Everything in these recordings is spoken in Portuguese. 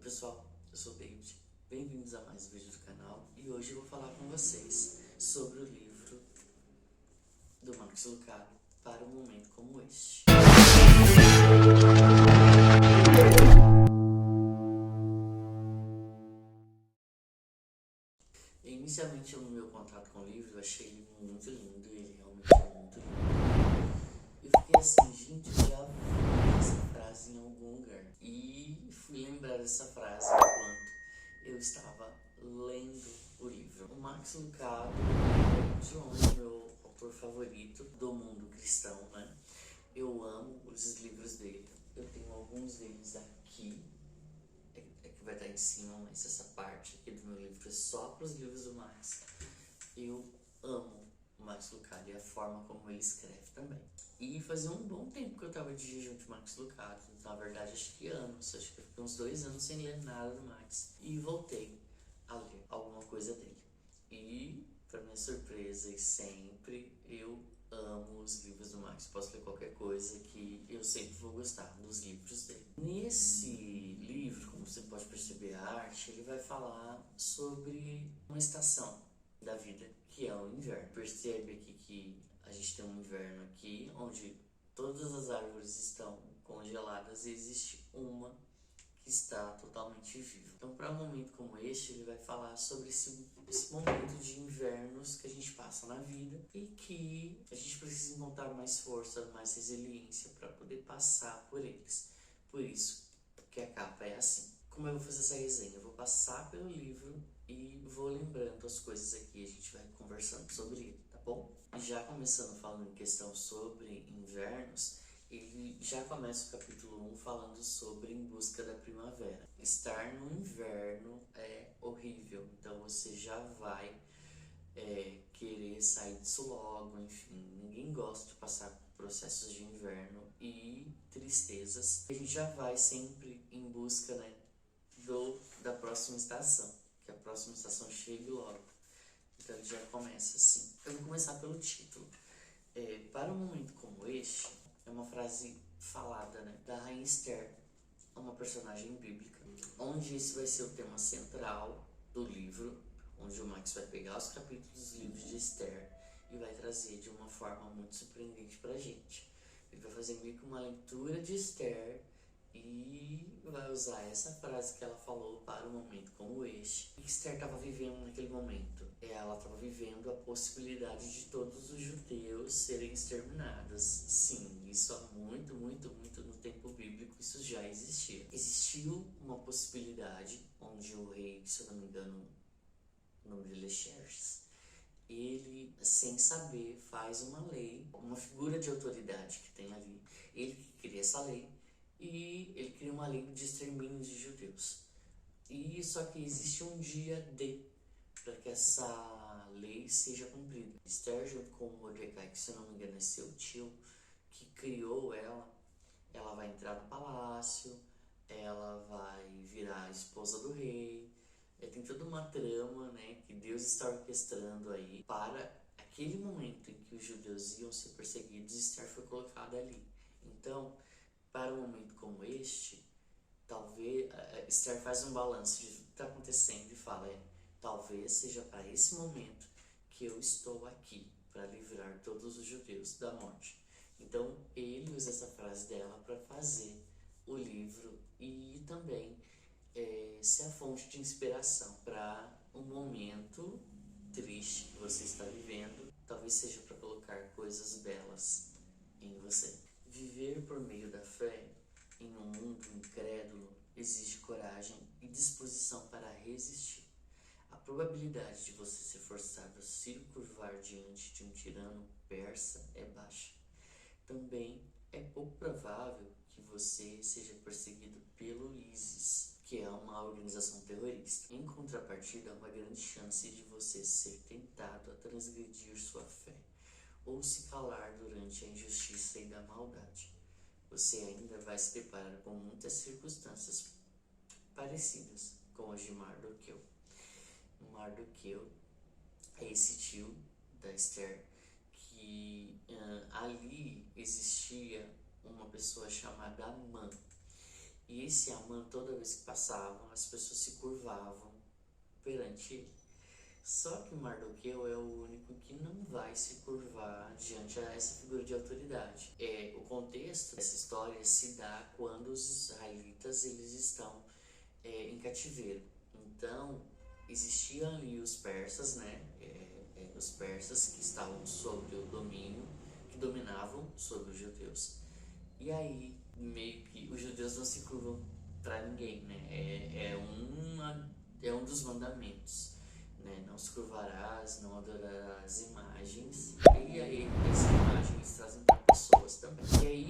pessoal, eu sou o David, bem-vindos a mais um vídeo do canal e hoje eu vou falar com vocês sobre o livro do Max Lucado para um momento como este. Inicialmente, no meu contato com o livro, eu achei ele muito lindo, ele realmente é muito lindo. Eu fiquei assim, gente, eu já vi essa frase em algum lugar. E fui lembrar dessa frase enquanto eu estava lendo o livro. O Max Lucado é de longe meu autor favorito do mundo cristão, né? Eu amo os livros dele. Eu tenho alguns deles aqui. Que vai estar em cima, mas essa parte aqui do meu livro é só para os livros do Max. Eu amo o Max Lucado e a forma como ele escreve também. E fazia um bom tempo que eu tava de jejum de Max Lucado. Na verdade, acho que anos. Acho que eu fiquei uns 2 anos sem ler nada do Max. E voltei a ler alguma coisa dele. E, para minha surpresa, e sempre, eu amo os livros do Max. Posso ler qualquer coisa que eu sempre vou gostar dos livros dele. Nesse livro, como você pode perceber a arte, ele vai falar sobre uma estação da vida, que é o inverno. Percebe aqui que a gente tem um inverno aqui, onde todas as árvores estão congeladas e existe uma que está totalmente viva. Então, para um momento como este, ele vai falar sobre esse momento de invernos que a gente passa na vida e que a gente precisa encontrar mais força, mais resiliência para poder passar por eles. Por isso que a capa é assim. Como eu vou fazer essa resenha? Eu vou passar pelo livro e vou lembrando as coisas aqui, a gente vai conversando sobre ele, tá bom? E já começando falando em questão sobre invernos, ele já começa o capítulo 1 falando sobre Em Busca da Primavera. Estar no inverno é horrível, então você já vai querer sair disso logo, enfim. Ninguém gosta de passar por processos de inverno e tristezas. A gente já vai sempre em busca, né, da próxima estação, que a próxima estação chegue logo. Então ele já começa assim. Eu vou começar pelo título. Para um momento como este, é uma frase falada, né, da Rainha Esther, uma personagem bíblica, onde esse vai ser o tema central do livro, onde o Max vai pegar os capítulos dos livros de Esther e vai trazer de uma forma muito surpreendente pra gente. Ele vai fazer meio que uma leitura de Esther e vai usar essa frase que ela falou para um momento como este. O que Esther estava vivendo naquele momento? Ela estava vivendo a possibilidade de todos os judeus serem exterminados. Sim, isso há muito no tempo bíblico isso já existia. Existiu uma possibilidade onde o rei, se eu não me engano, o nome dele é Xerxes, ele, sem saber, faz uma lei, uma figura de autoridade que tem ali. Ele que cria essa lei e ele cria uma lei de extermínio de judeus. E só que existe um dia D para que essa lei seja cumprida. Esther, junto com Mordecai, que se eu não me engano é seu tio, que criou ela vai entrar no palácio, ela vai virar a esposa do rei. Tem toda uma trama, né, que Deus está orquestrando aí para aquele momento em que os judeus iam ser perseguidos. Esther foi colocada ali. Então, para um momento como este, talvez Esther faz um balanço de tudo que está acontecendo e fala: talvez seja para esse momento que eu estou aqui para livrar todos os judeus da morte. Então ele usa essa frase dela para fazer o livro e também ser a fonte de inspiração para um momento triste que você está vivendo. Talvez seja para colocar coisas belas em você. Viver por meio da fé em um mundo incrédulo exige coragem e disposição para resistir. A probabilidade de você ser forçado a se curvar diante de um tirano persa é baixa. Também é pouco provável que você seja perseguido pelo ISIS, que é uma organização terrorista. Em contrapartida, há uma grande chance de você ser tentado a transgredir sua fé ou se calar durante a injustiça e da maldade. Você ainda vai se deparar com muitas circunstâncias parecidas com as de Mardoqueu. Mardoqueu é esse tio da Esther, que ali existia uma pessoa chamada Amã. E esse Amã, toda vez que passavam, as pessoas se curvavam perante ele. Só que Mardoqueu é o único que não vai se curvar diante a essa figura de autoridade. O contexto dessa história se dá quando os israelitas eles estão em cativeiro. Então, existiam ali os persas, né? Os persas que estavam sobre o domínio, que dominavam sobre os judeus. E aí, meio que os judeus não se curvam para ninguém, né? É um dos mandamentos, né? Não se curvarás, não adorarás imagens. E aí, essas imagens trazem para pessoas também. E aí,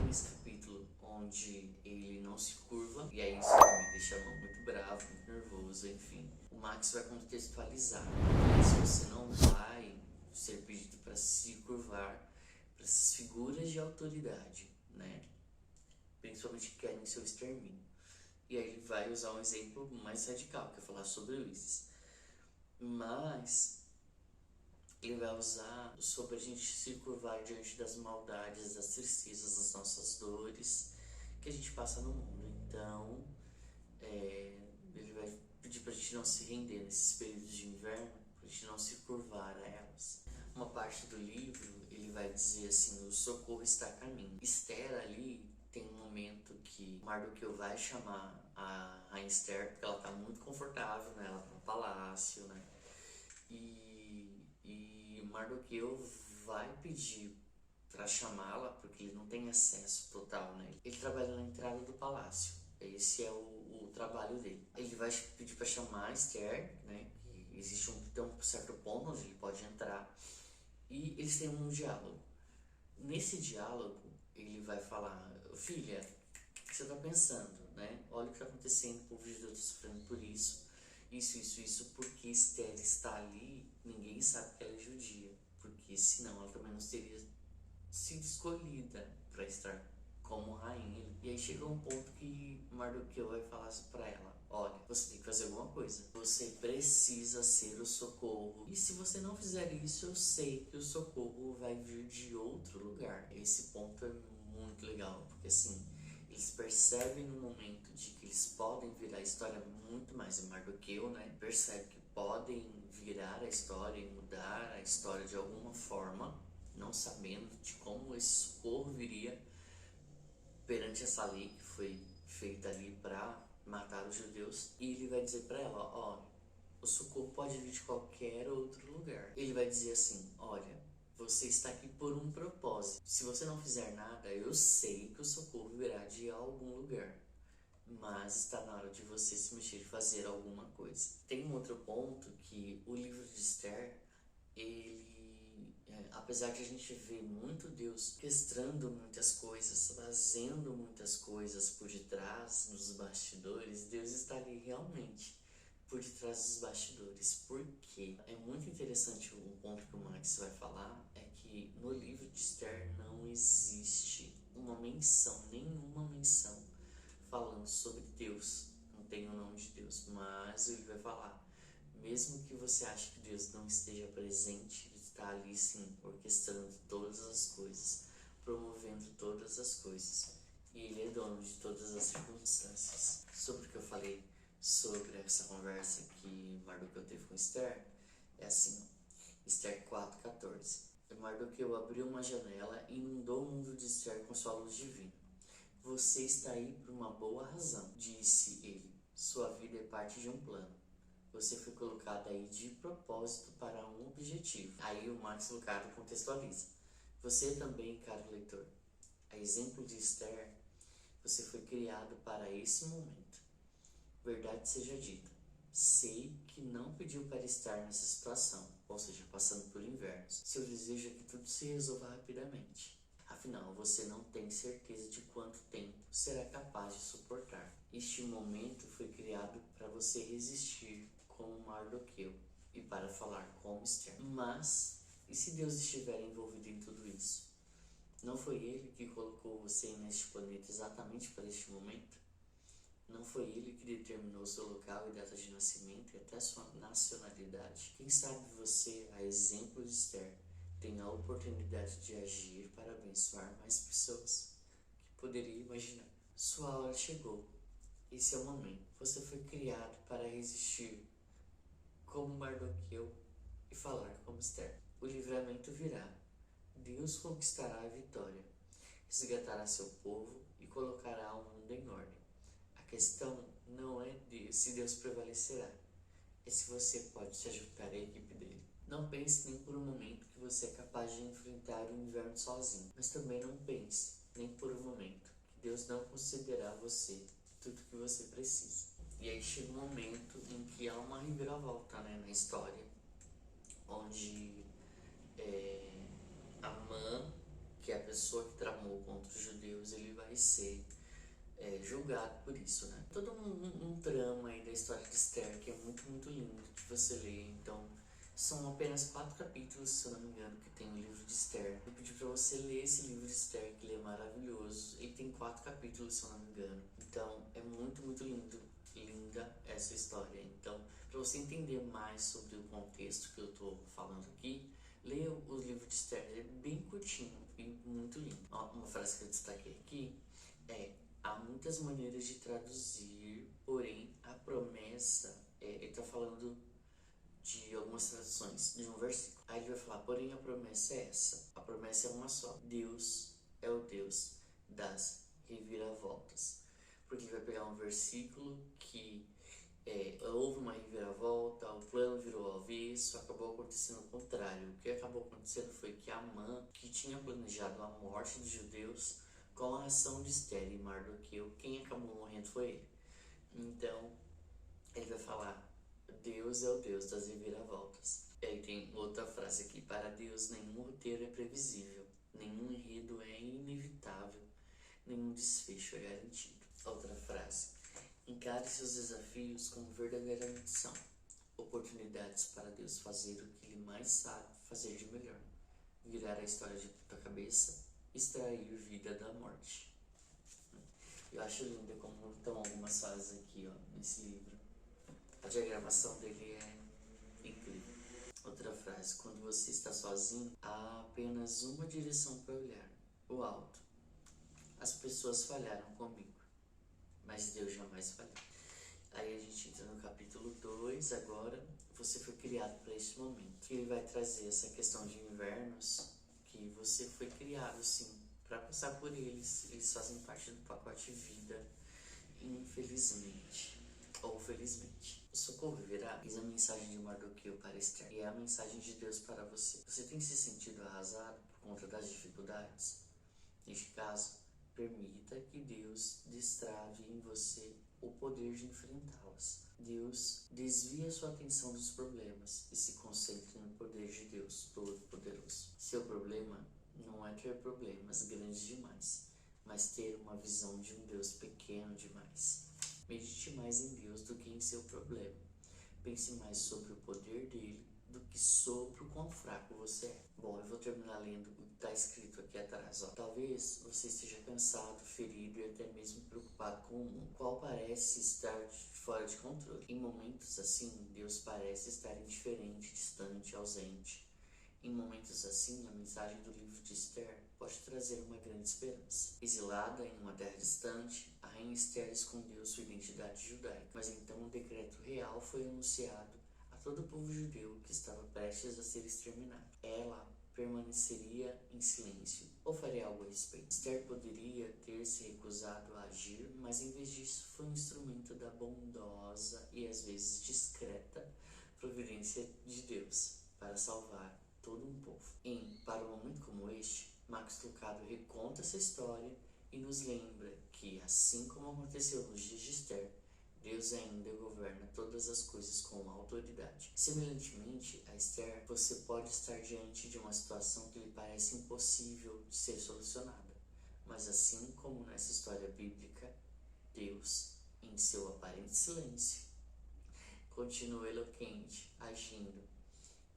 tem esse capítulo onde ele não se curva, e aí isso me deixa muito bravo, muito nervoso, enfim. O Max vai contextualizar. Se você não vai ser pedido para se curvar para essas figuras de autoridade, né? Principalmente que querem seu extermínio. E aí ele vai usar um exemplo mais radical, que é falar sobre o ISIS. Mas ele vai usar sobre a gente se curvar diante das maldades, das tristezas, das nossas dores que a gente passa no mundo. Então, ele vai pedir pra gente não se render nesses períodos de inverno, pra gente não se curvar a elas. Uma parte do livro, ele vai dizer assim, o socorro está a caminho. Esther ali tem um momento que Mardoqueu vai chamar a Rainha Esther, porque ela tá muito confortável, né? Ela tá no palácio, né? E Mardoqueu vai pedir para chamá-la, porque ele não tem acesso total, né? Ele trabalha na entrada do palácio. Esse é o trabalho dele. Ele vai pedir para chamar Esther, né? Existe um certo ponto onde ele pode entrar. E eles têm um diálogo. Nesse diálogo, ele vai falar: filha, o que você está pensando, né? Olha o que está acontecendo, o povo de Deus está sofrendo por isso. Isso, porque Esther está ali, ninguém sabe que ela é judia. Porque senão ela também não teria sido escolhida para estar como rainha. E aí chega um ponto que Mardoqueu vai falar assim para ela: olha, você tem que fazer alguma coisa. Você precisa ser o socorro. E se você não fizer isso, eu sei que o socorro vai vir de outro lugar. Esse ponto é muito legal, porque assim, eles percebem no momento de que eles podem virar a história muito mais em Mardoqueu, né? Percebe que podem virar a história e mudar a história de alguma forma, não sabendo de como esse socorro viria perante essa lei que foi feita ali para matar os judeus. E ele vai dizer para ela: ó, o socorro pode vir de qualquer outro lugar. Ele vai dizer assim: olha, você está aqui por um propósito. Se você não fizer nada, eu sei que o socorro virá de algum lugar. Mas está na hora de você se mexer e fazer alguma coisa. Tem um outro ponto que o livro de Esther, apesar de a gente ver muito Deus orquestrando muitas coisas, fazendo muitas coisas por detrás, nos bastidores, Deus está ali realmente por detrás dos bastidores. Porque é muito interessante um ponto que o Max vai falar, é que no livro de Esther não existe uma menção, nenhuma menção falando sobre Deus. Não tem o nome de Deus, mas ele vai falar: mesmo que você ache que Deus não esteja presente, Ele está ali sim, orquestrando todas as coisas, promovendo todas as coisas. E Ele é dono de todas as circunstâncias. Sobre o que eu falei sobre essa conversa que Mardoqueu teve com Esther, é assim, Esther 4,14. Mardoqueu abriu uma janela e inundou o mundo de Esther com sua luz divina. Você está aí por uma boa razão, disse ele. Sua vida é parte de um plano. Você foi colocado aí de propósito para um objetivo. Aí o Max Lucado contextualiza. Você também, caro leitor, a exemplo de Esther, você foi criado para esse momento. Verdade seja dita, sei que não pediu para estar nessa situação, ou seja, passando por invernos. Seu desejo é que tudo se resolva rapidamente. Afinal, você não tem certeza de quanto tempo será capaz de suportar. Este momento foi criado para você resistir como Mardoqueu e para falar como Esther. Mas, e se Deus estiver envolvido em tudo isso? Não foi Ele que colocou você neste planeta exatamente para este momento? Não foi Ele que determinou seu local e data de nascimento e até sua nacionalidade? Quem sabe você, a exemplo de Esther, tem a oportunidade de agir para abençoar mais pessoas? Que poderia imaginar? Sua hora chegou. Esse é o momento. Você foi criado para resistir como Mardoqueu e falar como Esther. O livramento virá. Deus conquistará a vitória, resgatará seu povo e colocará o mundo em ordem. A questão não é se Deus prevalecerá, é se você pode se juntar à equipe dele. Não pense nem por um momento que você é capaz de enfrentar o inverno sozinho, mas também não pense, nem por um momento, que Deus não concederá a você tudo que você precisa. E aí chega um momento em que há uma reviravolta, na história, onde Amã, que é a pessoa que tramou contra os judeus, ele vai ser julgado por isso, Todo um drama aí da história de Esther que é muito, muito lindo de você ler. Então, são apenas 4 capítulos, se eu não me engano, que tem o livro de Esther. Eu pedi pra você ler esse livro de Esther, que ele é maravilhoso. Ele tem 4 capítulos, se eu não me engano. Então, é muito, muito linda essa história. Então, para você entender mais sobre o contexto que eu tô falando aqui, leia o livro de Esther. Ele é bem curtinho e muito lindo. Uma frase que eu destaquei aqui é: há muitas maneiras de traduzir, porém a promessa, ele está falando de algumas traduções de um versículo. Aí ele vai falar: porém a promessa é essa. A promessa é uma só. Deus é o Deus das reviravoltas. Porque ele vai pegar um versículo que houve uma reviravolta, o plano virou ao avesso, acabou acontecendo o contrário. O que acabou acontecendo foi que Amã, que tinha planejado a morte dos judeus, com a ação de Esther e Mardoqueu, quem acabou morrendo foi ele. Então, ele vai falar: Deus é o Deus das reviravoltas. E aí tem outra frase aqui: para Deus nenhum roteiro é previsível, nenhum enredo é inevitável, nenhum desfecho é garantido. Outra frase: encare seus desafios como verdadeiramente são oportunidades para Deus fazer o que Ele mais sabe fazer de melhor, virar a história de ponta cabeça, extrair vida da morte. Eu acho lindo como estão algumas fases aqui, nesse livro. A diagramação dele é incrível. Outra frase: quando você está sozinho, há apenas uma direção para olhar, o alto. As pessoas falharam comigo, mas Deus jamais falhou. Aí a gente entra no capítulo 2 agora. Você foi criado para esse momento. Ele vai trazer essa questão de invernos, que você foi criado sim para passar por eles. Eles fazem parte do pacote vida, infelizmente ou felizmente. O socorro virá. Eis a mensagem de Mardoqueu para Esther, e é a mensagem de Deus para você. Você tem se sentido arrasado por conta das dificuldades? Neste caso, permita que Deus destrave em você o poder de enfrentá-las. Deus desvia sua atenção dos problemas e se concentre no poder de Deus Todo-Poderoso. Seu problema não é ter problemas grandes demais, mas ter uma visão de um Deus pequeno demais. Medite mais em Deus do que em seu problema. Pense mais sobre o poder dele do que sobre o quão fraco você é. Bom, eu vou terminar lendo o que está escrito aqui atrás. Talvez você esteja cansado, ferido e até mesmo preocupado com o mundo, qual parece estar fora de controle. Em momentos assim, Deus parece estar indiferente, distante, ausente. Em momentos assim, a mensagem do livro de Esther pode trazer uma grande esperança. Exilada em uma terra distante, a rainha Esther escondeu sua identidade judaica, mas então um decreto real foi anunciado a todo o povo judeu que estava prestes a ser exterminado. Ela permaneceria em silêncio ou faria algo a respeito. Esther poderia ter se recusado a agir, mas em vez disso foi um instrumento da bondosa e às vezes discreta providência de Deus para salvar todo um povo. Para um momento como este, Max Lucado reconta essa história e nos lembra que, assim como aconteceu nos dias de Esther, Deus ainda governa todas as coisas com autoridade. Semelhantemente a Esther, você pode estar diante de uma situação que lhe parece impossível de ser solucionada. Mas assim como nessa história bíblica, Deus, em seu aparente silêncio, continua eloquente, agindo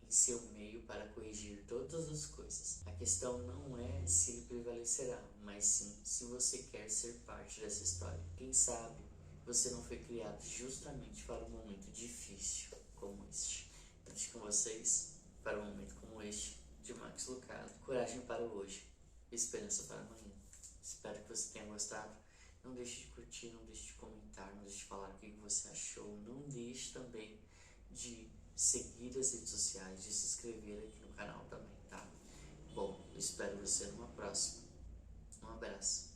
em seu meio para corrigir todas as coisas. A questão não é se ele prevalecerá, mas sim se você quer ser parte dessa história. Quem sabe você não foi criado justamente para um momento difícil como este. Eu deixo com vocês para um momento como este, de Max Lucado. Coragem para o hoje, esperança para amanhã. Espero que você tenha gostado. Não deixe de curtir, não deixe de comentar, não deixe de falar o que você achou. Não deixe também de seguir as redes sociais, de se inscrever aqui no canal também, tá? Bom, eu espero você numa próxima. Um abraço.